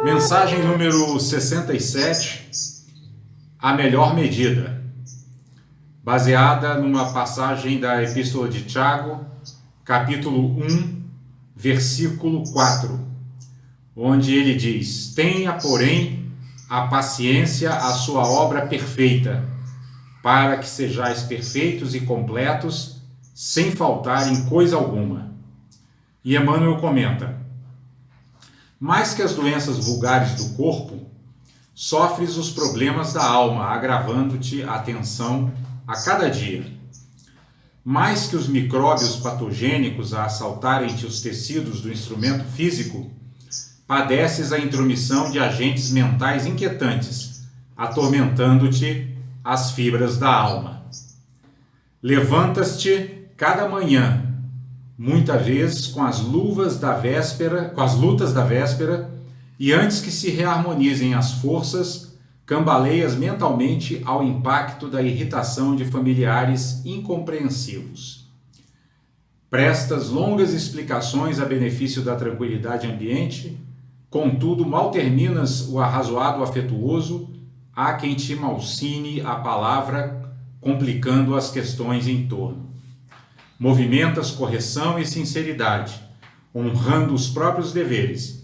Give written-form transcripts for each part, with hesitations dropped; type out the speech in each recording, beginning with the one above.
Mensagem número 67, a melhor medida, baseada numa passagem da Epístola de Tiago, capítulo 1, versículo 4, onde ele diz: tenha, porém, a paciência a sua obra perfeita, para que sejais perfeitos e completos, sem faltar em coisa alguma. E Emmanuel comenta: mais que as doenças vulgares do corpo, sofres os problemas da alma, agravando-te a tensão a cada dia. Mais que os micróbios patogênicos a assaltarem-te os tecidos do instrumento físico, padeces a intromissão de agentes mentais inquietantes, atormentando-te as fibras da alma. Levantas-te cada manhã, muita vez com as lutas da véspera, e antes que se reharmonizem as forças, cambaleias mentalmente ao impacto da irritação de familiares incompreensivos. Prestas longas explicações a benefício da tranquilidade ambiente, contudo mal terminas o arrazoado afetuoso, há quem te malsine a palavra, complicando as questões em torno. Movimentas correção e sinceridade, honrando os próprios deveres.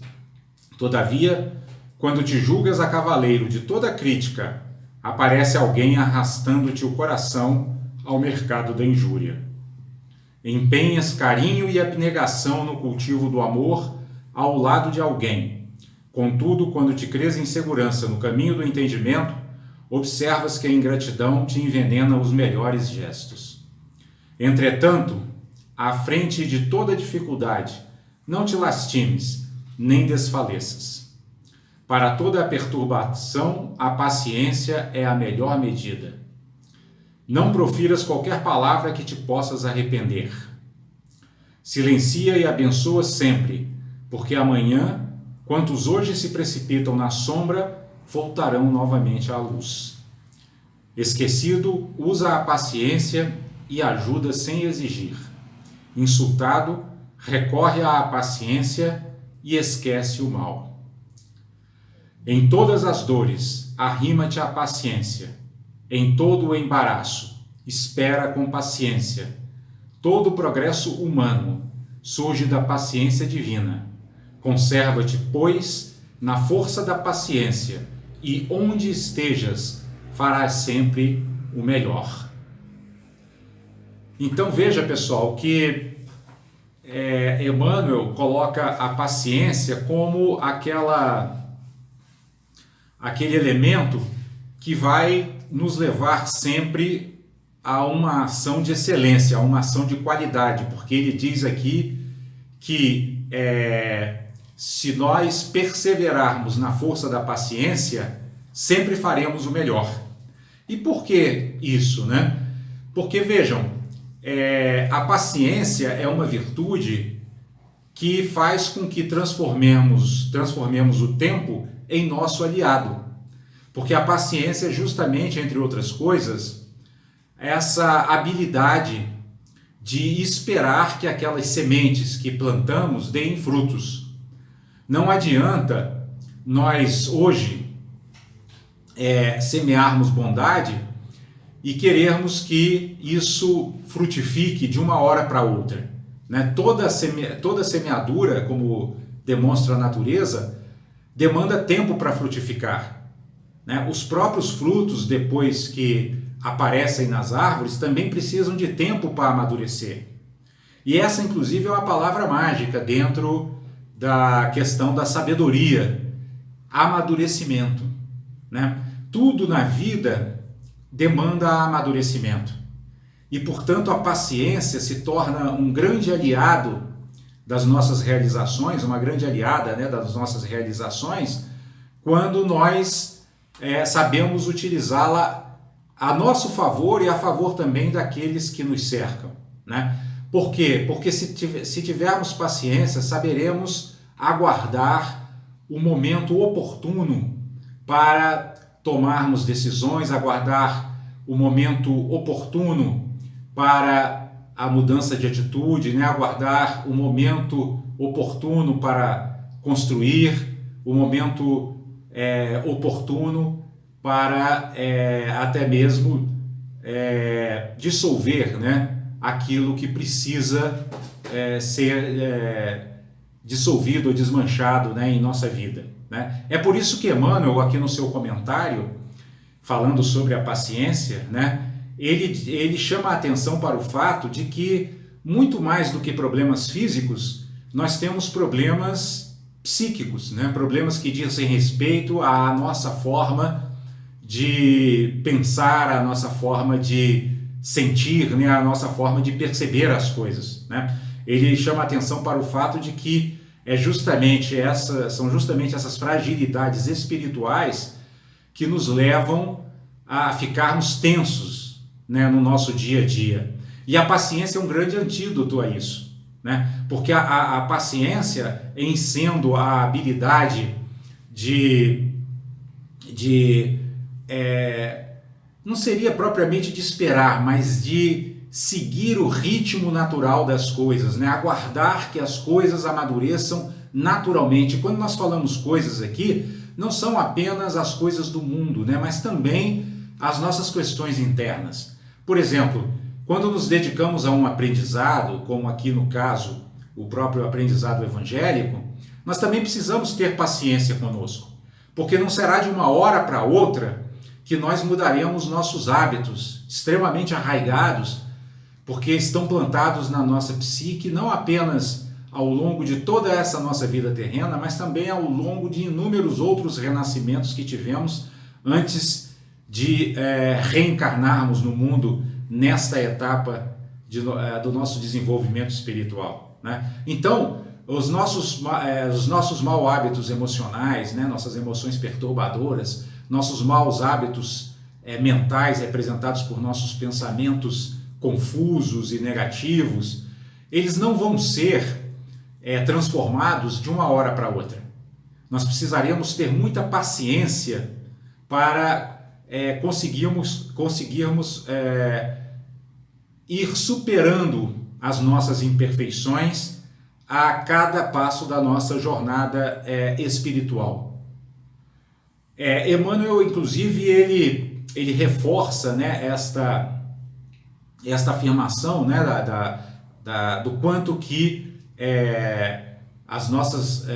Todavia, quando te julgas a cavaleiro de toda crítica, aparece alguém arrastando-te o coração ao mercado da injúria. Empenhas carinho e abnegação no cultivo do amor ao lado de alguém. Contudo, quando te crês em segurança no caminho do entendimento, observas que a ingratidão te envenena os melhores gestos. Entretanto, à frente de toda dificuldade, não te lastimes, nem desfaleças. Para toda a perturbação, a paciência é a melhor medida. Não profiras qualquer palavra que te possas arrepender. Silencia e abençoa sempre, porque amanhã, quantos hoje se precipitam na sombra, voltarão novamente à luz. Esquecido, usa a paciência e ajuda sem exigir. Insultado, recorre à paciência e esquece o mal. Em todas as dores, arrima-te à paciência. Em todo o embaraço, espera com paciência. Todo progresso humano surge da paciência divina. Conserva-te, pois, na força da paciência, e onde estejas, farás sempre o melhor. Então veja, pessoal, que Emmanuel coloca a paciência como aquele elemento que vai nos levar sempre a uma ação de excelência, a uma ação de qualidade, porque ele diz aqui que se nós perseverarmos na força da paciência, sempre faremos o melhor. E por que isso, né? Porque, vejam, a paciência é uma virtude que faz com que transformemos o tempo em nosso aliado. Porque a paciência é justamente, entre outras coisas, essa habilidade de esperar que aquelas sementes que plantamos deem frutos. Não adianta nós hoje semearmos bondade e querermos que isso frutifique de uma hora para outra, né? Toda semeadura, como demonstra a natureza, demanda tempo para frutificar, né? Os próprios frutos, depois que aparecem nas árvores, também precisam de tempo para amadurecer. E essa, inclusive, é uma palavra mágica dentro da questão da sabedoria, amadurecimento, né? Tudo na vida demanda amadurecimento. E, portanto, a paciência se torna um grande aliado das nossas realizações, uma grande aliada, né, das nossas realizações, quando nós sabemos utilizá-la a nosso favor e a favor também daqueles que nos cercam, né? Por quê? Porque se tivermos paciência, saberemos aguardar o momento oportuno para tomarmos decisões, aguardar o momento oportuno para a mudança de atitude, né? Aguardar o momento oportuno para construir, o momento oportuno para até mesmo dissolver, né, aquilo que precisa ser dissolvido ou desmanchado, né, em nossa vida, né? É por isso que Emmanuel, aqui no seu comentário, falando sobre a paciência, né, ele chama a atenção para o fato de que, muito mais do que problemas físicos, nós temos problemas psíquicos, né, problemas que dizem respeito à nossa forma de pensar, à nossa forma de sentir, né, à nossa forma de perceber as coisas, né? Ele chama a atenção para o fato de que são justamente essas fragilidades espirituais que nos levam a ficarmos tensos, né, no nosso dia a dia. E a paciência é um grande antídoto a isso, né? Porque a paciência, em sendo a habilidade não seria propriamente de esperar, mas de seguir o ritmo natural das coisas, né? Aguardar que as coisas amadureçam naturalmente. Quando nós falamos coisas aqui, não são apenas as coisas do mundo, né? Mas também as nossas questões internas. Por exemplo, quando nos dedicamos a um aprendizado, como aqui no caso o próprio aprendizado evangélico, nós também precisamos ter paciência conosco, porque não será de uma hora para outra que nós mudaremos nossos hábitos extremamente arraigados, porque estão plantados na nossa psique, não apenas ao longo de toda essa nossa vida terrena, mas também ao longo de inúmeros outros renascimentos que tivemos antes de reencarnarmos no mundo nesta etapa do nosso desenvolvimento espiritual, né? Então, os nossos maus hábitos emocionais, né, nossas emoções perturbadoras, nossos maus hábitos mentais representados por nossos pensamentos confusos e negativos, eles não vão ser transformados de uma hora para outra. Nós precisaremos ter muita paciência para conseguirmos ir superando as nossas imperfeições a cada passo da nossa jornada espiritual. Emmanuel, inclusive, ele reforça, né, esta afirmação, né, do quanto que as nossas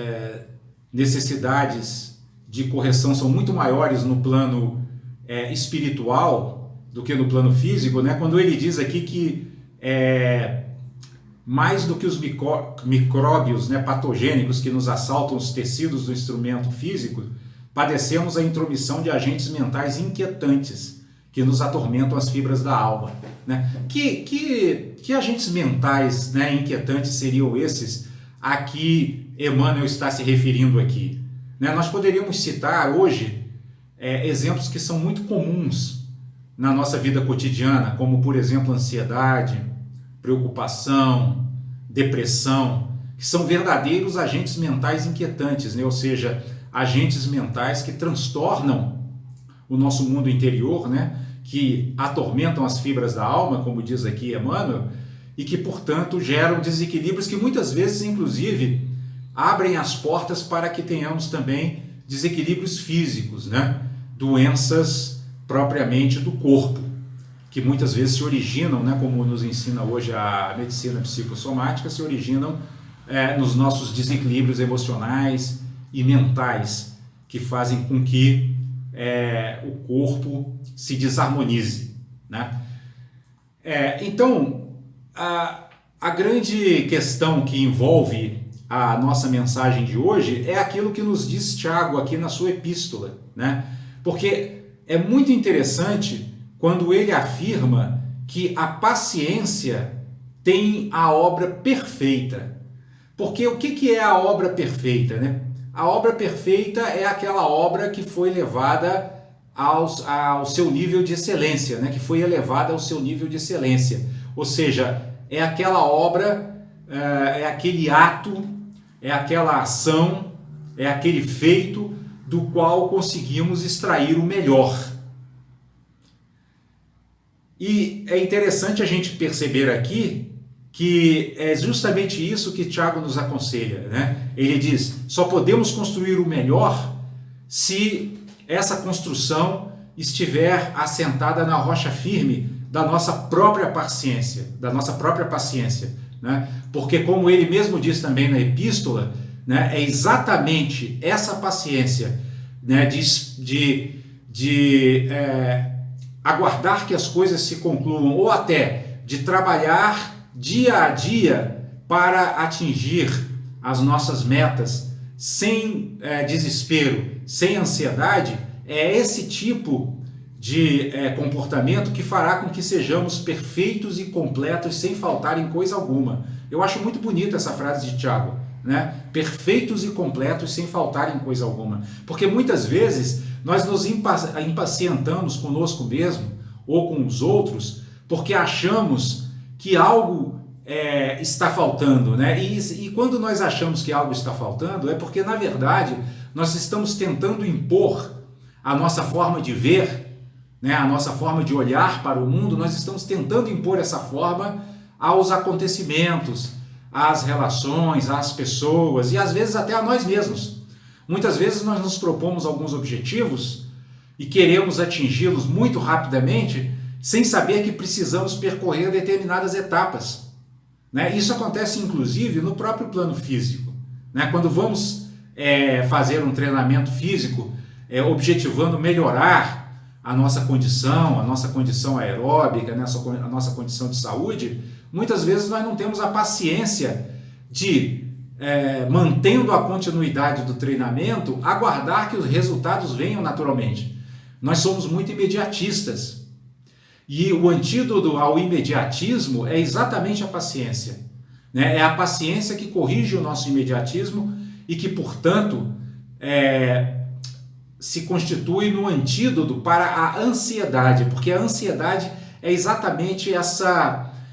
necessidades de correção são muito maiores no plano espiritual do que no plano físico, né? Quando ele diz aqui que mais do que os micróbios, né, patogênicos que nos assaltam os tecidos do instrumento físico, padecemos a intromissão de agentes mentais inquietantes que nos atormentam as fibras da alma, né? Que agentes mentais, né, inquietantes seriam esses a que Emmanuel está se referindo aqui, né? Nós poderíamos citar hoje exemplos que são muito comuns na nossa vida cotidiana, como, por exemplo, ansiedade, preocupação, depressão, que são verdadeiros agentes mentais inquietantes, né? Ou seja, agentes mentais que transtornam o nosso mundo interior, né? Que atormentam as fibras da alma, como diz aqui Emmanuel, e que, portanto, geram desequilíbrios que muitas vezes, inclusive, abrem as portas para que tenhamos também desequilíbrios físicos, né? Doenças propriamente do corpo, que muitas vezes se originam, né, como nos ensina hoje a medicina psicossomática, se originam nos nossos desequilíbrios emocionais e mentais, que fazem com que o corpo se desarmonize, né? Então, a grande questão que envolve a nossa mensagem de hoje é aquilo que nos diz Tiago aqui na sua epístola, né? Porque é muito interessante quando ele afirma que a paciência tem a obra perfeita. Porque o que é a obra perfeita, né? A obra perfeita é aquela obra que foi levada ao seu nível de excelência, né? Que foi elevada ao seu nível de excelência. Ou seja, é aquela obra, é aquele ato, é aquela ação, é aquele feito do qual conseguimos extrair o melhor. E é interessante a gente perceber aqui que é justamente isso que Tiago nos aconselha, né? Ele diz: só podemos construir o melhor se essa construção estiver assentada na rocha firme da nossa própria paciência, né? Porque, como ele mesmo diz também na epístola, né, é exatamente essa paciência, né, de aguardar que as coisas se concluam, ou até de trabalhar dia a dia para atingir as nossas metas sem desespero, sem ansiedade. É esse tipo de comportamento que fará com que sejamos perfeitos e completos sem faltar em coisa alguma. Eu acho muito bonita essa frase de Tiago, né? Perfeitos e completos sem faltar em coisa alguma. Porque muitas vezes nós nos impacientamos conosco mesmo ou com os outros porque achamos que algo está faltando, né? E quando nós achamos que algo está faltando, é porque, na verdade, nós estamos tentando impor a nossa forma de ver, né? A nossa forma de olhar para o mundo. Nós estamos tentando impor essa forma aos acontecimentos, às relações, às pessoas e às vezes até a nós mesmos. Muitas vezes nós nos propomos alguns objetivos e queremos atingi-los muito rapidamente, sem saber que precisamos percorrer determinadas etapas, né? Isso acontece inclusive no próprio plano físico, né? Quando vamos fazer um treinamento físico, objetivando melhorar a nossa condição aeróbica, né? A nossa condição de saúde, muitas vezes nós não temos a paciência de, mantendo a continuidade do treinamento, aguardar que os resultados venham naturalmente. Nós somos muito imediatistas. E o antídoto ao imediatismo é exatamente a paciência, né? É a paciência que corrige o nosso imediatismo e que, portanto, se constitui no antídoto para a ansiedade, porque a ansiedade é exatamente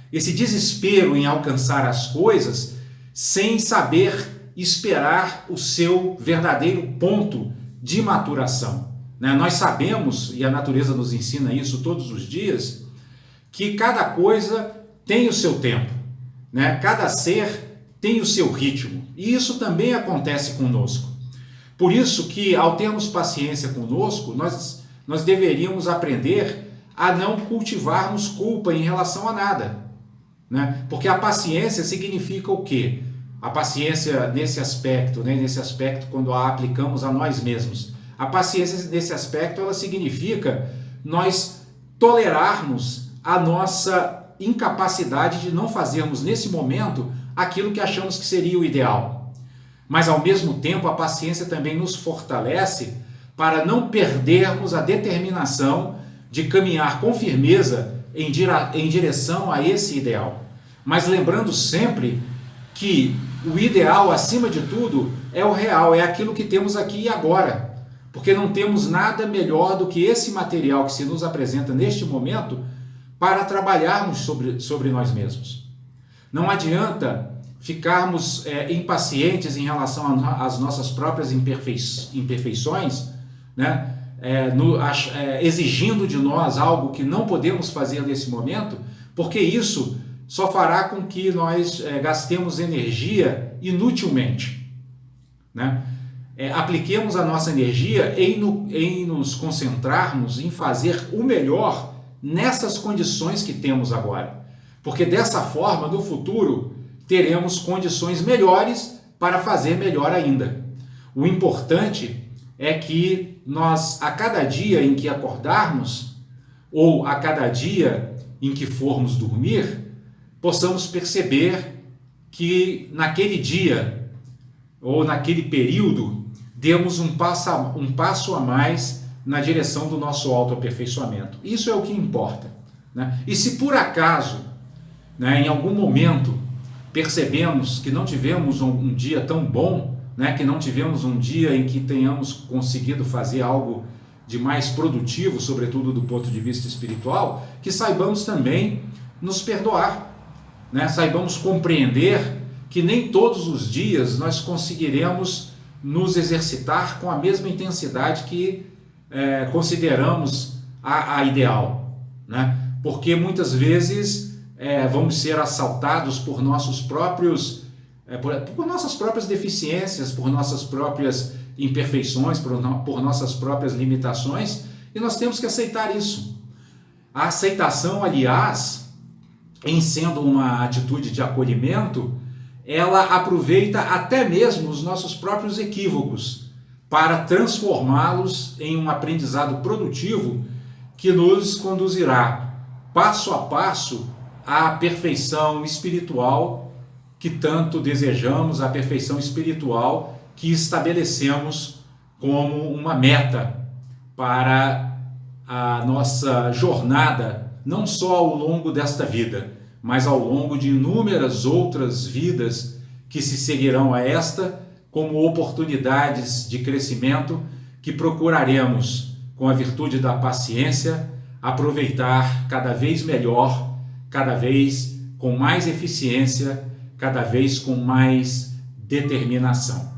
esse desespero em alcançar as coisas sem saber esperar o seu verdadeiro ponto de maturação, né? Nós sabemos, e a natureza nos ensina isso todos os dias, que cada coisa tem o seu tempo, né? Cada ser tem o seu ritmo, e isso também acontece conosco. Por isso que, ao termos paciência conosco, nós deveríamos aprender a não cultivarmos culpa em relação a nada, né? Porque a paciência significa o quê? A paciência nesse aspecto, né? Nesse aspecto, quando a aplicamos a nós mesmos. A paciência nesse aspecto, ela significa nós tolerarmos a nossa incapacidade de não fazermos nesse momento aquilo que achamos que seria o ideal. Mas, ao mesmo tempo, a paciência também nos fortalece para não perdermos a determinação de caminhar com firmeza em direção a esse ideal. Mas lembrando sempre que o ideal, acima de tudo, é o real, é aquilo que temos aqui e agora. Porque não temos nada melhor do que esse material que se nos apresenta neste momento para trabalharmos sobre nós mesmos. Não adianta ficarmos impacientes em relação às nossas próprias imperfeições, né? Exigindo de nós algo que não podemos fazer nesse momento, porque isso só fará com que nós gastemos energia inutilmente, né? Apliquemos a nossa energia em nos concentrarmos em fazer o melhor nessas condições que temos agora, porque dessa forma, no futuro, teremos condições melhores para fazer melhor ainda. O importante é que nós, a cada dia em que acordarmos, ou a cada dia em que formos dormir, possamos perceber que naquele dia, ou naquele período, demos um passo a mais na direção do nosso autoaperfeiçoamento. Isso é o que importa, né? E se por acaso, né, em algum momento, percebemos que não tivemos um dia tão bom, né, que não tivemos um dia em que tenhamos conseguido fazer algo de mais produtivo, sobretudo do ponto de vista espiritual, que saibamos também nos perdoar, né? Saibamos compreender que nem todos os dias nós conseguiremos nos exercitar com a mesma intensidade que consideramos a ideal, né? Porque muitas vezes vamos ser assaltados por nossos próprios, por nossas próprias deficiências, por nossas próprias imperfeições, por nossas próprias limitações, e nós temos que aceitar isso. A aceitação, aliás, em sendo uma atitude de acolhimento, ela aproveita até mesmo os nossos próprios equívocos para transformá-los em um aprendizado produtivo que nos conduzirá passo a passo à perfeição espiritual que tanto desejamos, à perfeição espiritual que estabelecemos como uma meta para a nossa jornada, não só ao longo desta vida, mas ao longo de inúmeras outras vidas que se seguirão a esta, como oportunidades de crescimento que procuraremos, com a virtude da paciência, aproveitar cada vez melhor, cada vez com mais eficiência, cada vez com mais determinação.